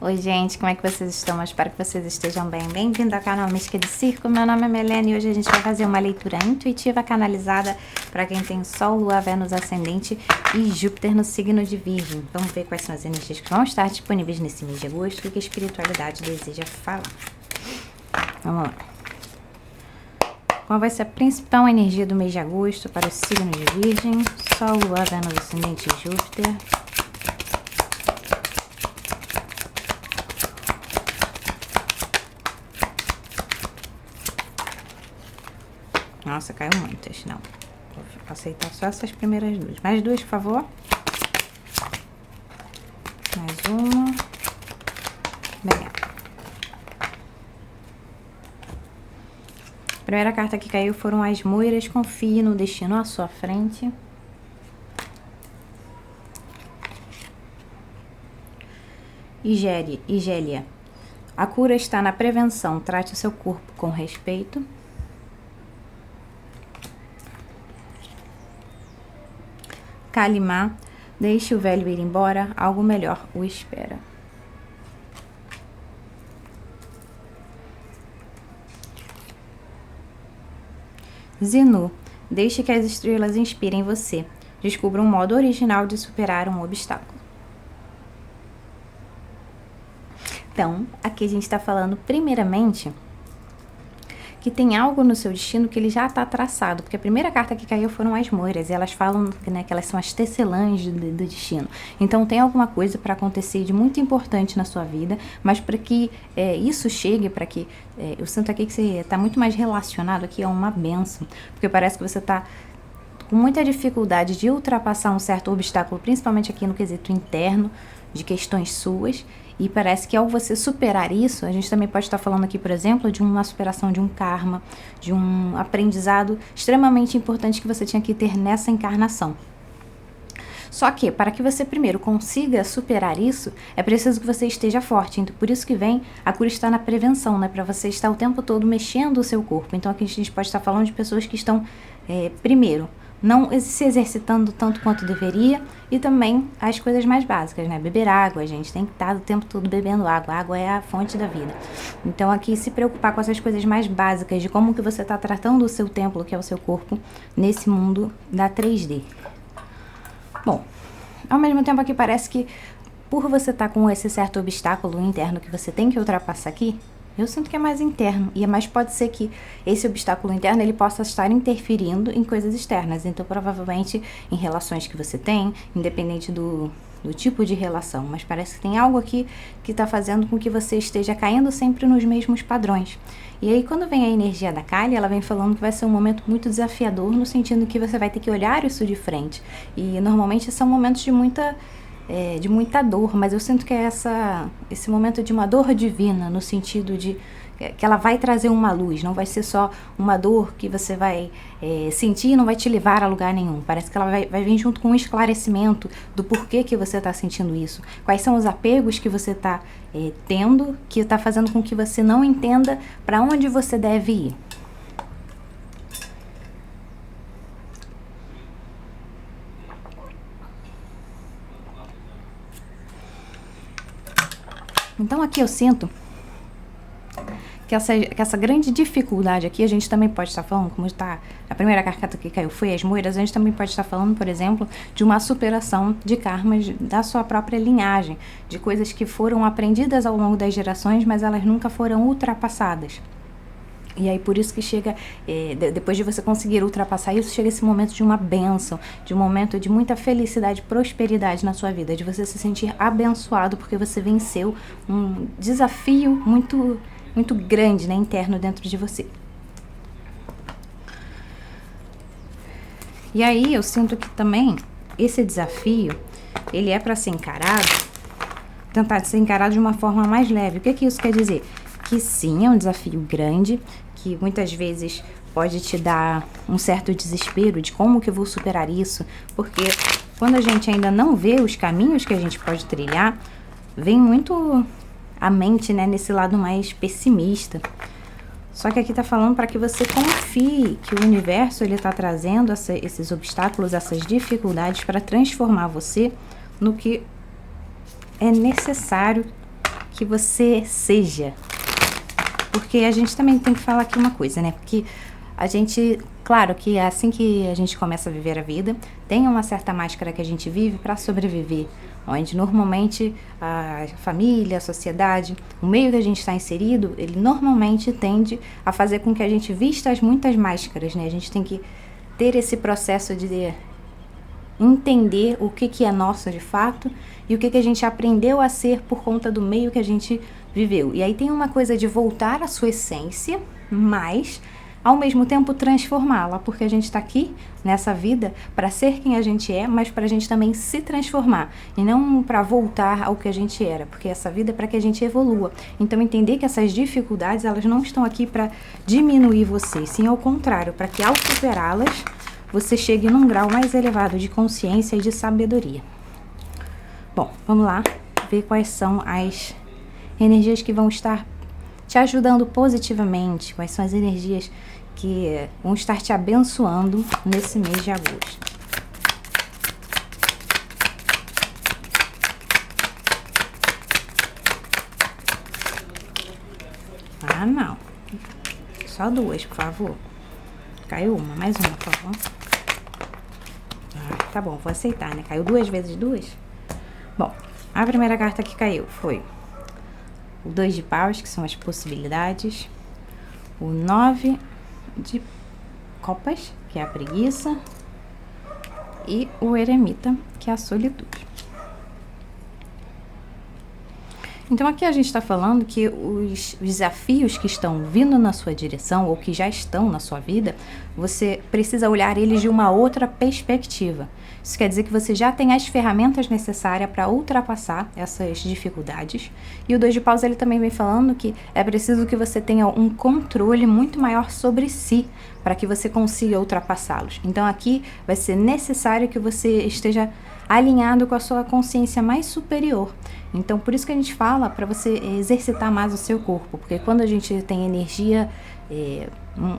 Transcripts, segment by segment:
Oi gente, como é que vocês estão? Eu espero que vocês estejam bem. Bem-vindo ao canal Mística de Circo, meu nome é Melene e hoje a gente vai fazer uma leitura intuitiva canalizada para quem tem Sol, Lua, Vênus, Ascendente e Júpiter no signo de Virgem. Vamos ver quais são as energias que vão estar disponíveis nesse mês de agosto e que a espiritualidade deseja falar. Vamos lá. Qual vai ser a principal energia do mês de agosto para o signo de Virgem? Sol, Lua, Vênus, Ascendente e Júpiter. Nossa, caiu muitas. Não. Vou aceitar só essas primeiras duas. Mais duas, por favor. Mais uma. Bem. A primeira carta que caiu foram as Moiras. Confie no destino à sua frente. Igélia. A cura está na prevenção. Trate o seu corpo com respeito. Calimá, deixe o velho ir embora, algo melhor o espera. Zenu, deixe que as estrelas inspirem você. Descubra um modo original de superar um obstáculo. Então, aqui a gente está falando primeiramente que tem algo no seu destino que ele já está traçado, porque a primeira carta que caiu foram as Moiras, e elas falam, né, que elas são as tecelãs do destino. Então tem alguma coisa para acontecer de muito importante na sua vida, mas para que isso chegue, para que eu sinto aqui que você está muito mais relacionado aqui a uma bênção, porque parece que você está com muita dificuldade de ultrapassar um certo obstáculo, principalmente aqui no quesito interno, de questões suas, e parece que ao você superar isso, a gente também pode estar falando aqui, por exemplo, de uma superação de um karma, de um aprendizado extremamente importante que você tinha que ter nessa encarnação. Só que, para que você primeiro consiga superar isso, é preciso que você esteja forte. Então, por isso que vem, a cura está na prevenção, né? Para você estar o tempo todo mexendo o seu corpo. Então, aqui a gente pode estar falando de pessoas que estão, primeiro, não se exercitando tanto quanto deveria, e também as coisas mais básicas, né? Beber água, a gente tem que estar o tempo todo bebendo água. A água é a fonte da vida. Então, aqui, se preocupar com essas coisas mais básicas de como que você está tratando o seu templo, que é o seu corpo, nesse mundo da 3D. Bom, ao mesmo tempo aqui parece que por você estar com esse certo obstáculo interno que você tem que ultrapassar aqui, eu sinto que é mais interno, e mais pode ser que esse obstáculo interno ele possa estar interferindo em coisas externas. Então, provavelmente, em relações que você tem, independente do tipo de relação. Mas parece que tem algo aqui que está fazendo com que você esteja caindo sempre nos mesmos padrões. E aí, quando vem a energia da Kali, ela vem falando que vai ser um momento muito desafiador, no sentido que você vai ter que olhar isso de frente. E, normalmente, são momentos de muita dor, mas eu sinto que é esse momento de uma dor divina, no sentido de que ela vai trazer uma luz, não vai ser só uma dor que você vai sentir e não vai te levar a lugar nenhum. Parece que ela vai vir junto com um esclarecimento do porquê que você está sentindo isso, quais são os apegos que você está tendo, que está fazendo com que você não entenda para onde você deve ir. Então aqui eu sinto que essa grande dificuldade aqui, a gente também pode estar falando, como está a primeira carta que caiu foi as Moiras, a gente também pode estar falando, por exemplo, de uma superação de karmas da sua própria linhagem, de coisas que foram aprendidas ao longo das gerações, mas elas nunca foram ultrapassadas. E aí por isso que chega, depois de você conseguir ultrapassar isso, chega esse momento de uma bênção, de um momento de muita felicidade e prosperidade na sua vida, de você se sentir abençoado porque você venceu um desafio muito, muito grande, né, interno dentro de você. E aí eu sinto que também esse desafio, ele é para ser encarado, tentar ser encarado de uma forma mais leve. O que isso quer dizer? Que sim, é um desafio grande, que muitas vezes pode te dar um certo desespero de como que eu vou superar isso, porque quando a gente ainda não vê os caminhos que a gente pode trilhar, vem muito a mente, né, nesse lado mais pessimista. Só que aqui tá falando para que você confie que o universo ele tá trazendo esses obstáculos, essas dificuldades para transformar você no que é necessário que você seja. Porque a gente também tem que falar aqui uma coisa, né? Porque a gente, claro que assim que a gente começa a viver a vida, tem uma certa máscara que a gente vive para sobreviver, onde normalmente a família, a sociedade, o meio que a gente está inserido, ele normalmente tende a fazer com que a gente vista muitas máscaras, né? A gente tem que ter esse processo de entender o que é nosso de fato e o que a gente aprendeu a ser por conta do meio que a gente viveu. E aí tem uma coisa de voltar à sua essência, mas ao mesmo tempo transformá-la, porque a gente está aqui nessa vida para ser quem a gente é, mas para a gente também se transformar e não para voltar ao que a gente era, porque essa vida é para que a gente evolua. Então entender que essas dificuldades, elas não estão aqui para diminuir você, sim ao contrário, para que ao superá-las você chegue num grau mais elevado de consciência e de sabedoria. Bom, vamos lá ver quais são as energias que vão estar te ajudando positivamente, quais são as energias que vão estar te abençoando nesse mês de agosto. Ah, não. Só duas, por favor. Caiu uma, mais uma, por favor. Tá bom, vou aceitar, né? Caiu 2 vezes 2. Bom, a primeira carta que caiu foi o 2 de paus, que são as possibilidades. O 9 de copas, que é a preguiça. E o eremita, que é a solitude. Então aqui a gente está falando que os desafios que estão vindo na sua direção ou que já estão na sua vida, você precisa olhar eles de uma outra perspectiva. Isso quer dizer que você já tem as ferramentas necessárias para ultrapassar essas dificuldades. E o 2 de paus, ele também vem falando que é preciso que você tenha um controle muito maior sobre si para que você consiga ultrapassá-los. Então aqui vai ser necessário que você esteja alinhado com a sua consciência mais superior. Então, por isso que a gente fala para você exercitar mais o seu corpo, porque quando a gente tem energia,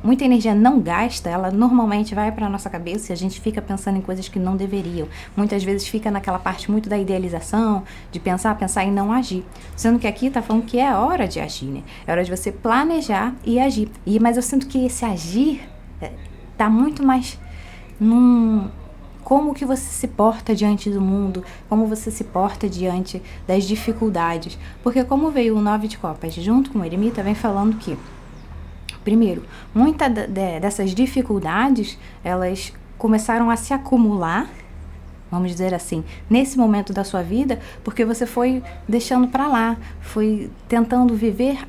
muita energia não gasta, ela normalmente vai para a nossa cabeça e a gente fica pensando em coisas que não deveriam. Muitas vezes fica naquela parte muito da idealização, de pensar e não agir. Sendo que aqui tá falando que é hora de agir, né? É hora de você planejar e agir. Mas eu sinto que esse agir tá muito mais como que você se porta diante do mundo, como você se porta diante das dificuldades. Porque como veio o 9 de copas junto com o eremita, vem falando que, primeiro, muitas dessas dificuldades, elas começaram a se acumular, vamos dizer assim, nesse momento da sua vida, porque você foi deixando para lá, foi tentando viver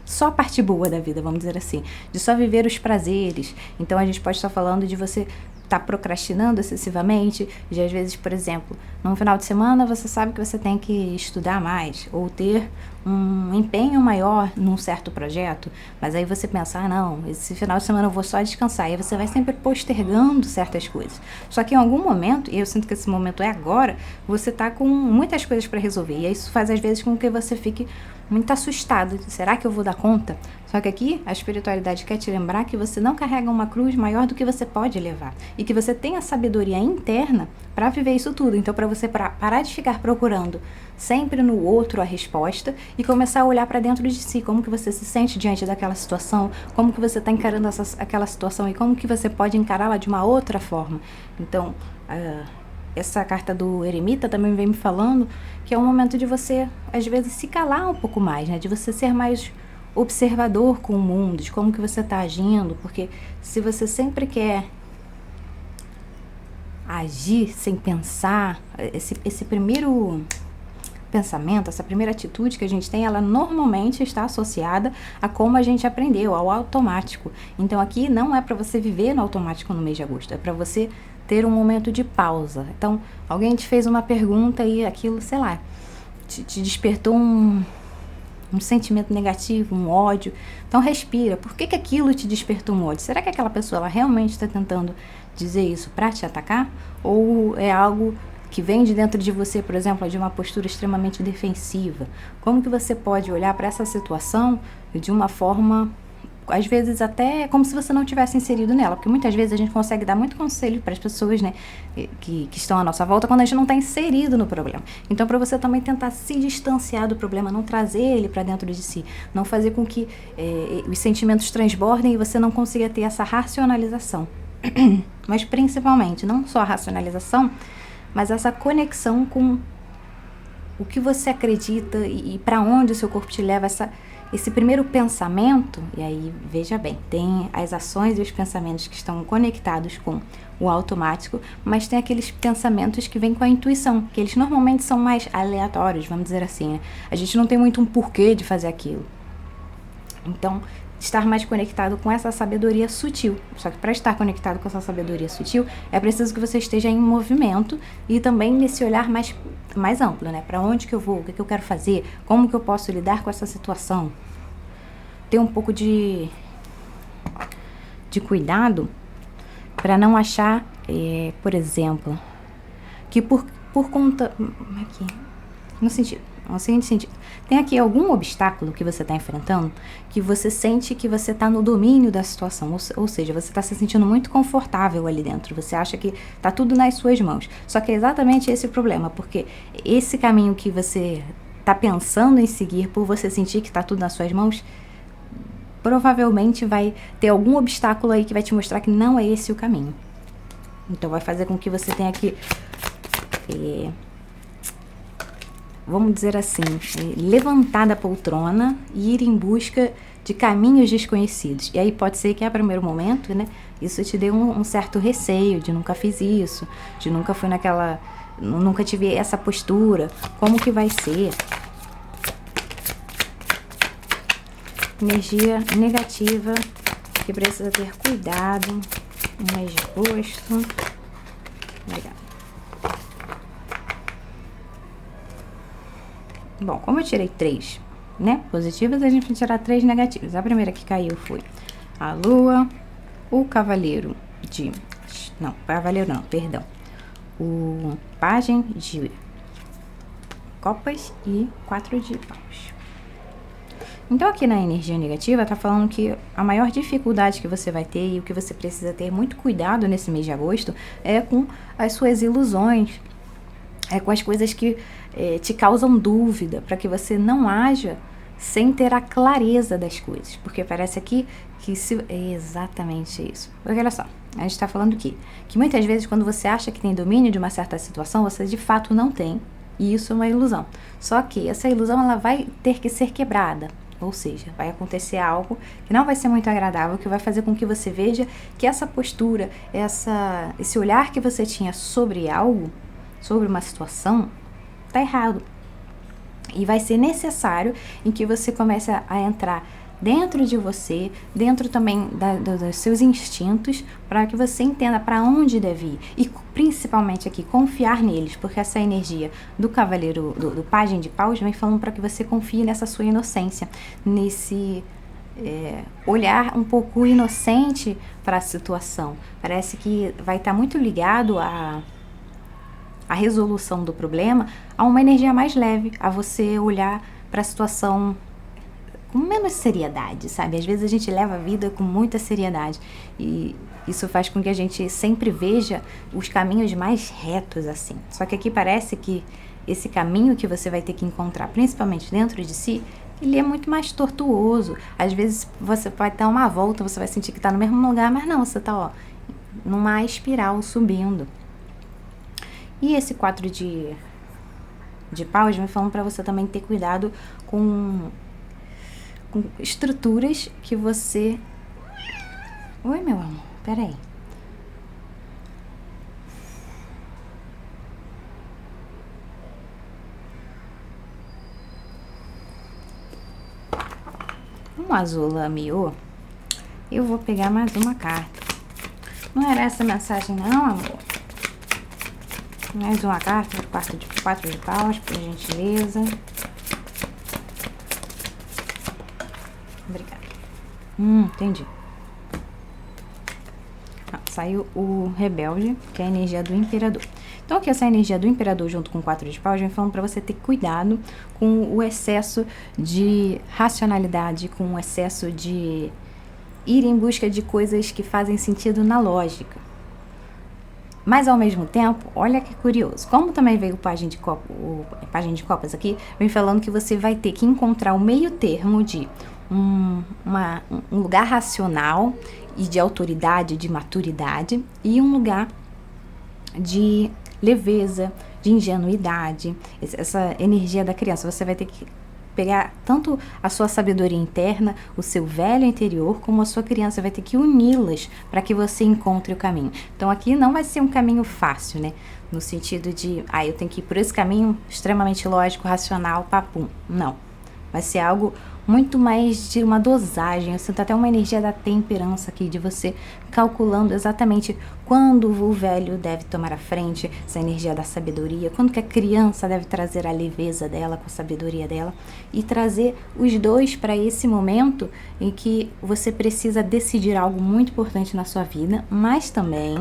só a parte boa da vida, vamos dizer assim, de só viver os prazeres. Então a gente pode estar falando de você tá procrastinando excessivamente, de às vezes, por exemplo, num final de semana você sabe que você tem que estudar mais ou ter um empenho maior num certo projeto, mas aí você pensa, não, esse final de semana eu vou só descansar, e aí você vai sempre postergando certas coisas. Só que em algum momento, e eu sinto que esse momento é agora, você tá com muitas coisas para resolver, e isso faz às vezes com que você fique muito assustado. Será que eu vou dar conta? Só que aqui a espiritualidade quer te lembrar que você não carrega uma cruz maior do que você pode levar e que você tem a sabedoria interna para viver isso tudo. Então, para você parar de ficar procurando sempre no outro a resposta e começar a olhar para dentro de si, como que você se sente diante daquela situação, como que você está encarando aquela situação e como que você pode encará-la de uma outra forma. Então, essa carta do eremita também vem me falando que é um momento de você, às vezes, se calar um pouco mais, né? De você ser mais observador com o mundo, de como que você está agindo, porque se você sempre quer agir sem pensar, esse primeiro pensamento, essa primeira atitude que a gente tem, ela normalmente está associada a como a gente aprendeu, ao automático. Então aqui não é para você viver no automático no mês de agosto, é para você ter um momento de pausa. Então, alguém te fez uma pergunta e aquilo, sei lá, te despertou um sentimento negativo, um ódio. Então respira. Por que aquilo te despertou um ódio? Será que aquela pessoa ela realmente está tentando dizer isso para te atacar? Ou é algo que vem de dentro de você, por exemplo, de uma postura extremamente defensiva? Como que você pode olhar para essa situação de uma forma às vezes até como se você não tivesse inserido nela, porque muitas vezes a gente consegue dar muito conselho para as pessoas, né, que estão à nossa volta, quando a gente não está inserido no problema. Então, para você também tentar se distanciar do problema, não trazer ele para dentro de si, não fazer com que os sentimentos transbordem e você não consiga ter essa racionalização. Mas principalmente, não só a racionalização, mas essa conexão com o que você acredita e para onde o seu corpo te leva, esse primeiro pensamento. E aí, veja bem, tem as ações e os pensamentos que estão conectados com o automático, mas tem aqueles pensamentos que vêm com a intuição, que eles normalmente são mais aleatórios, vamos dizer assim, né? A gente não tem muito um porquê de fazer aquilo. Então, estar mais conectado com essa sabedoria sutil. Só que para estar conectado com essa sabedoria sutil, é preciso que você esteja em movimento e também nesse olhar mais amplo, né? Para onde que eu vou, o que eu quero fazer, como que eu posso lidar com essa situação. Ter um pouco de cuidado para não achar, por exemplo, que por conta... Aqui, no seguinte sentido. Tem aqui algum obstáculo que você está enfrentando que você sente que você está no domínio da situação, ou seja, você está se sentindo muito confortável ali dentro, você acha que está tudo nas suas mãos. Só que é exatamente esse o problema, porque esse caminho que você está pensando em seguir por você sentir que está tudo nas suas mãos, provavelmente vai ter algum obstáculo aí que vai te mostrar que não é esse o caminho. Então vai fazer com que você tenha que... vamos dizer assim, levantar da poltrona e ir em busca de caminhos desconhecidos. E aí pode ser que a primeiro momento, né, isso te dê um certo receio de nunca fiz isso, de nunca fui nunca tive essa postura, como que vai ser? Energia negativa, que precisa ter cuidado, um mês de agosto. Obrigada. Bom, como eu tirei 3, né, positivas, a gente vai tirar 3 negativas. A primeira que caiu foi a Lua, o Cavaleiro de... Não, Cavaleiro não, perdão. O Pajem de Copas e 4 de Paus. Então, aqui na energia negativa, tá falando que a maior dificuldade que você vai ter e o que você precisa ter muito cuidado nesse mês de agosto é com as suas ilusões, com as coisas que te causam dúvida, para que você não haja sem ter a clareza das coisas. Porque parece aqui que é exatamente isso. Porque olha só, a gente está falando aqui que muitas vezes quando você acha que tem domínio de uma certa situação, você de fato não tem. E isso é uma ilusão. Só que essa ilusão ela vai ter que ser quebrada. Ou seja, vai acontecer algo que não vai ser muito agradável, que vai fazer com que você veja que essa postura, esse olhar que você tinha sobre algo, sobre uma situação, tá errado. E vai ser necessário em que você comece a entrar dentro de você, dentro também dos seus instintos, para que você entenda para onde deve ir. E principalmente aqui, confiar neles, porque essa energia do Cavaleiro, do Pajem de Paus, vem falando para que você confie nessa sua inocência, nesse olhar um pouco inocente para a situação. Parece que vai estar muito ligado a resolução do problema a uma energia mais leve, a você olhar para a situação com menos seriedade, sabe? Às vezes a gente leva a vida com muita seriedade e isso faz com que a gente sempre veja os caminhos mais retos assim. Só que aqui parece que esse caminho que você vai ter que encontrar, principalmente dentro de si, ele é muito mais tortuoso. Às vezes você pode dar uma volta, você vai sentir que está no mesmo lugar, mas não, você está numa espiral subindo. E esse 4 de paus vem falando para você também ter cuidado com estruturas que você... Oi, meu amor, peraí. Um azul lameou. Eu vou pegar mais uma carta. Não era essa mensagem não, amor? Mais uma carta, 4 de paus, por gentileza. Obrigada. Entendi. Saiu o Rebelde, que é a energia do Imperador. Então, aqui essa energia do Imperador junto com 4 de paus vem falando para você ter cuidado com o excesso de racionalidade, com o excesso de ir em busca de coisas que fazem sentido na lógica. Mas ao mesmo tempo, olha que curioso, como também veio o Pajem de Copas aqui, vem falando que você vai ter que encontrar o meio termo de um lugar racional e de autoridade, de maturidade, e um lugar de leveza, de ingenuidade, essa energia da criança. Você vai ter que pegar tanto a sua sabedoria interna, o seu velho interior, como a sua criança, vai ter que uni-las para que você encontre o caminho. Então aqui não vai ser um caminho fácil, né? No sentido de, eu tenho que ir por esse caminho extremamente lógico, racional, papum. Não. Vai ser algo muito mais de uma dosagem. Eu sinto até uma energia da temperança aqui, de você calculando exatamente quando o velho deve tomar a frente, essa energia da sabedoria, quando que a criança deve trazer a leveza dela com a sabedoria dela, e trazer os dois para esse momento em que você precisa decidir algo muito importante na sua vida, mas também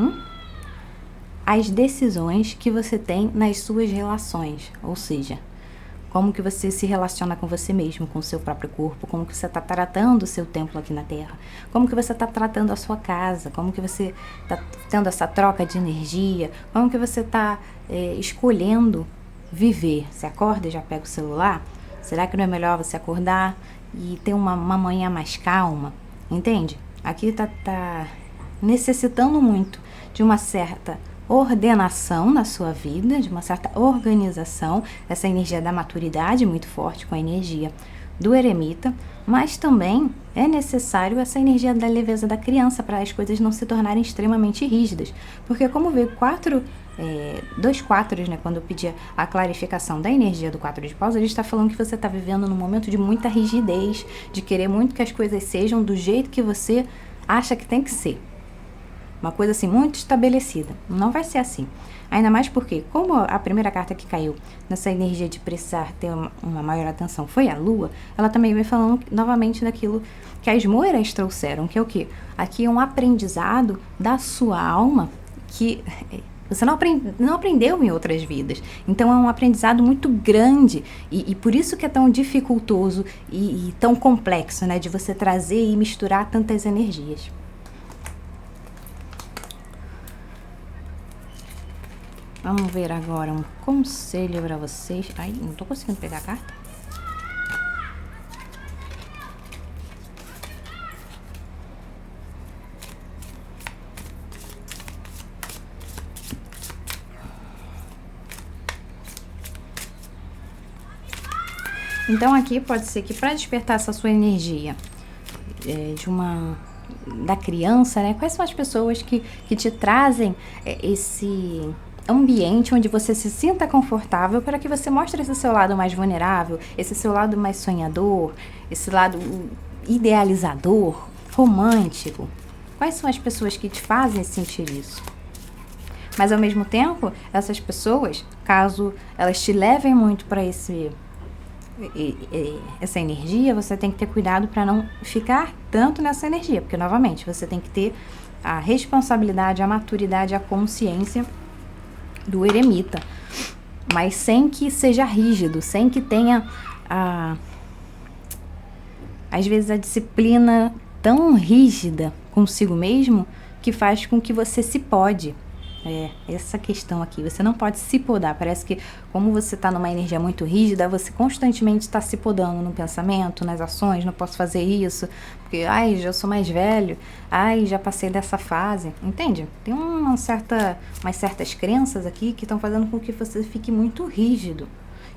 as decisões que você tem nas suas relações, ou seja, como que você se relaciona com você mesmo, com o seu próprio corpo, como que você está tratando o seu templo aqui na Terra, como que você está tratando a sua casa, como que você está tendo essa troca de energia, como que você está escolhendo viver. Você acorda e já pega o celular? Será que não é melhor você acordar e ter uma manhã mais calma? Entende? Aqui tá necessitando muito de uma certa ordenação na sua vida, de uma certa organização, essa energia da maturidade muito forte com a energia do eremita, mas também é necessário essa energia da leveza da criança para as coisas não se tornarem extremamente rígidas, porque como veio dois quatros, né, quando eu pedi a clarificação da energia do 4 de paus, ele está falando que você está vivendo num momento de muita rigidez, de querer muito que as coisas sejam do jeito que você acha que tem que ser. Uma coisa assim, muito estabelecida. Não vai ser assim. Ainda mais porque, como a primeira carta que caiu nessa energia de precisar ter uma maior atenção foi a Lua, ela também vem falando novamente daquilo que as moiras trouxeram, que é o quê? Aqui é um aprendizado da sua alma que você não aprendeu em outras vidas. Então é um aprendizado muito grande e por isso que é tão dificultoso e tão complexo, né? De você trazer e misturar tantas energias. Vamos ver agora um conselho para vocês. Ai, não tô conseguindo pegar a carta. Então aqui pode ser que para despertar essa sua energia da criança, né? Quais são as pessoas que te trazem esse ambiente onde você se sinta confortável para que você mostre esse seu lado mais vulnerável, esse seu lado mais sonhador, esse lado idealizador, romântico. Quais são as pessoas que te fazem sentir isso? Mas ao mesmo tempo, essas pessoas, caso elas te levem muito para essa energia, você tem que ter cuidado para não ficar tanto nessa energia, porque novamente você tem que ter a responsabilidade, a maturidade, a consciência do eremita, mas sem que seja rígido, sem que tenha às vezes a disciplina tão rígida consigo mesmo que faz com que você se pode. Essa questão aqui, você não pode se podar. Parece que como você está numa energia muito rígida, você constantemente está se podando no pensamento, nas ações. Não posso fazer isso porque já sou mais velho, já passei dessa fase, entende? Tem umas certas crenças aqui que estão fazendo com que você fique muito rígido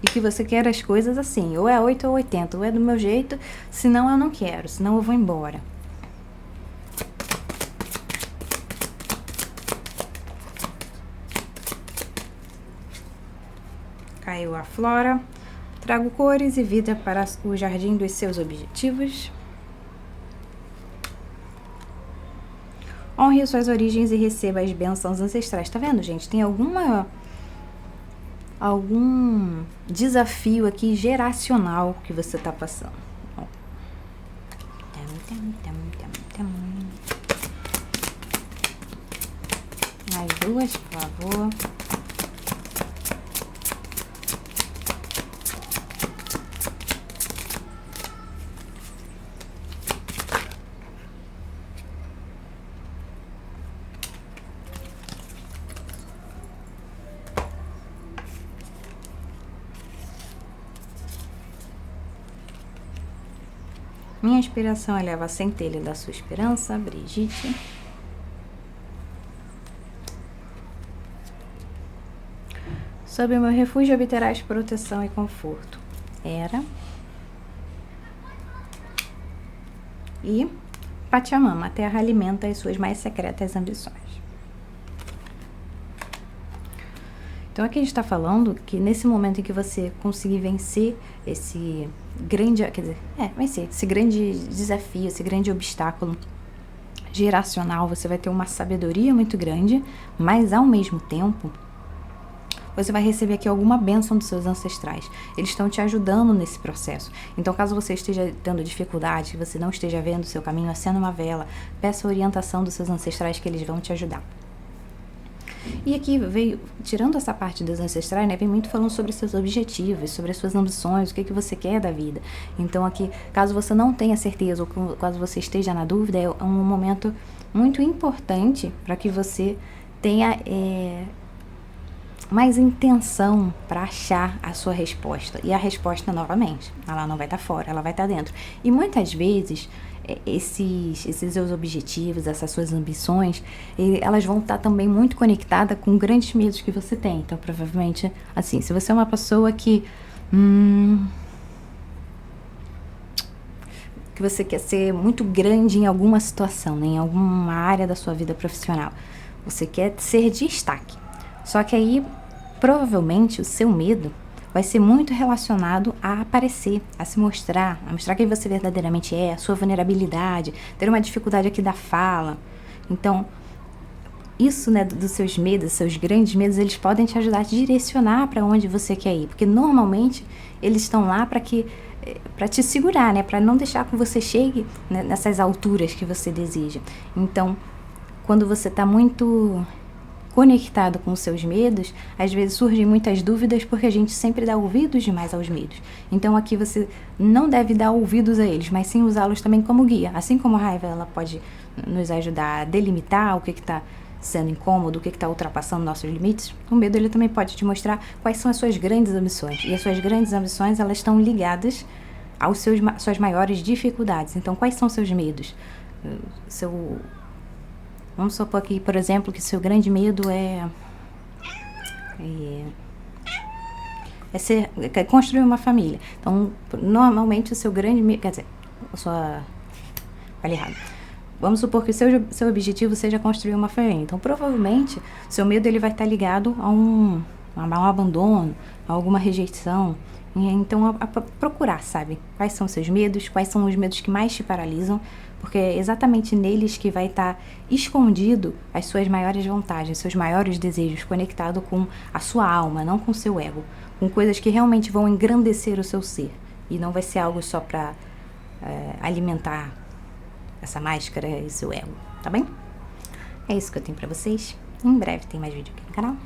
e que você quer as coisas assim, ou é 8 ou 80, ou é do meu jeito, senão eu não quero, senão eu vou embora. Caiu a Flora. Trago cores e vida para o jardim dos seus objetivos. Honre suas origens e receba as bênçãos ancestrais. Tá vendo, gente? Tem algum desafio aqui geracional que você tá passando. Mais duas, por favor. Minha inspiração eleva a centelha da sua esperança, Brigitte. Sob o meu refúgio obterás proteção e conforto. Hera. E Pachamama, a terra alimenta as suas mais secretas ambições. Então aqui a gente está falando que nesse momento em que você conseguir vencer esse grande, quer dizer, vai ser esse grande desafio, esse grande obstáculo geracional, você vai ter uma sabedoria muito grande, mas ao mesmo tempo você vai receber aqui alguma bênção dos seus ancestrais. Eles estão te ajudando nesse processo. Então, caso você esteja tendo dificuldade, que você não esteja vendo o seu caminho, acenda uma vela, peça a orientação dos seus ancestrais que eles vão te ajudar. E aqui veio, tirando essa parte dos ancestrais, né, vem muito falando sobre seus objetivos, sobre as suas ambições, o que você quer da vida. Então aqui, caso você não tenha certeza ou caso você esteja na dúvida, é um momento muito importante para que você tenha mais intenção para achar a sua resposta. E a resposta, novamente, ela não vai estar fora, ela vai estar dentro. E muitas vezes esses seus objetivos, essas suas ambições, elas vão estar também muito conectadas com grandes medos que você tem. Então, provavelmente, assim, se você é uma pessoa que você quer ser muito grande em alguma situação, né, em alguma área da sua vida profissional, você quer ser destaque. Só que aí, provavelmente, o seu medo vai ser muito relacionado a aparecer, a se mostrar, a mostrar quem você verdadeiramente é, a sua vulnerabilidade, ter uma dificuldade aqui da fala. Então, isso, né, dos seus medos, seus grandes medos, eles podem te ajudar a direcionar para onde você quer ir. Porque, normalmente, eles estão lá para te segurar, né, para não deixar que você chegue, né, nessas alturas que você deseja. Então, quando você está muito conectado com os seus medos, às vezes surgem muitas dúvidas porque a gente sempre dá ouvidos demais aos medos. Então aqui você não deve dar ouvidos a eles, mas sim usá-los também como guia. Assim como a raiva ela pode nos ajudar a delimitar o que está sendo incômodo, o que está ultrapassando nossos limites, o medo ele também pode te mostrar quais são as suas grandes ambições. E as suas grandes ambições, elas estão ligadas aos suas maiores dificuldades. Então quais são seus medos? Vamos supor aqui, por exemplo, que seu grande medo é construir uma família. Então, normalmente o seu grande medo, quer dizer, falei errado. Vamos supor que o seu objetivo seja construir uma família. Então, provavelmente, seu medo ele vai estar ligado a um abandono, a alguma rejeição. Então, a procurar, sabe? Quais são os seus medos, quais são os medos que mais te paralisam, porque é exatamente neles que vai estar escondido as suas maiores vontades, seus maiores desejos, conectado com a sua alma, não com o seu ego, com coisas que realmente vão engrandecer o seu ser. E não vai ser algo só para alimentar essa máscara e seu ego, tá bem? É isso que eu tenho pra vocês. Em breve tem mais vídeo aqui no canal.